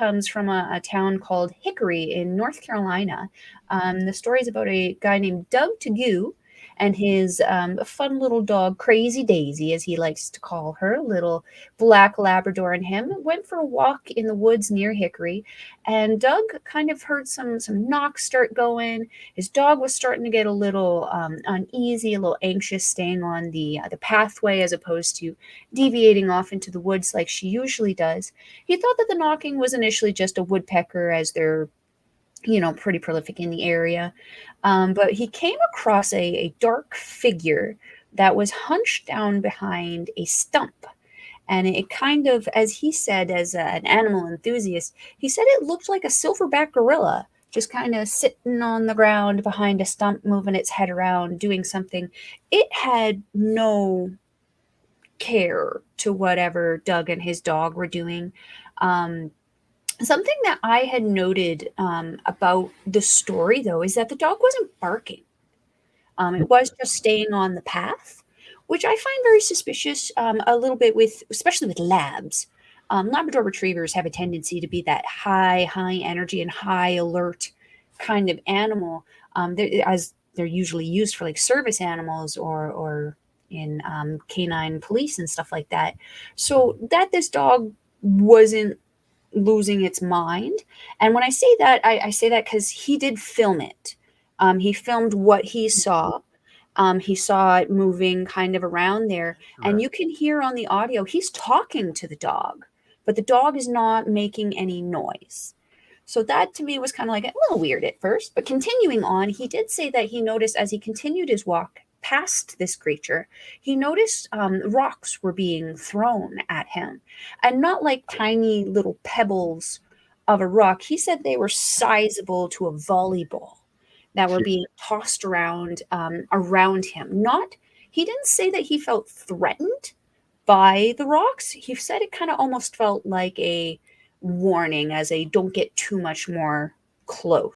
comes from a town called Hickory in North Carolina. The story is about a guy named Doug Tagoo and his fun little dog, Crazy Daisy, as he likes to call her, little black Labrador, and him went for a walk in the woods near Hickory. And Doug kind of heard some knocks start going. His dog was starting to get a little uneasy, a little anxious, staying on the pathway as opposed to deviating off into the woods like she usually does. He thought that the knocking was initially just a woodpecker, as they're, pretty prolific in the area. But he came across a dark figure that was hunched down behind a stump. And it kind of, as he said, as an animal enthusiast, he said it looked like a silverback gorilla, just kind of sitting on the ground behind a stump, moving its head around, doing something. It had no care to whatever Doug and his dog were doing. Um, Something that I had noted about the story, though, is that the dog wasn't barking. It was just staying on the path, which I find very suspicious. A little bit with, especially with labs. Labrador retrievers have a tendency to be that high energy and high alert kind of animal, as they're usually used for like service animals or in canine police and stuff like that. So that this dog wasn't losing its mind. And when I say that, I say that because he did film it. He filmed what he saw. He saw it moving kind of around there. And Right. you can hear on the audio, he's talking to the dog, but the dog is not making any noise. So that to me was kind of like a little weird at first. But continuing on, he did say that he noticed as he continued his walk past this creature, he noticed rocks were being thrown at him, and not like tiny little pebbles of a rock. He said they were sizable to a volleyball that were being tossed around him. Not, he didn't say that he felt threatened by the rocks. He said it kind of almost felt like a warning, as a don't get too much more close.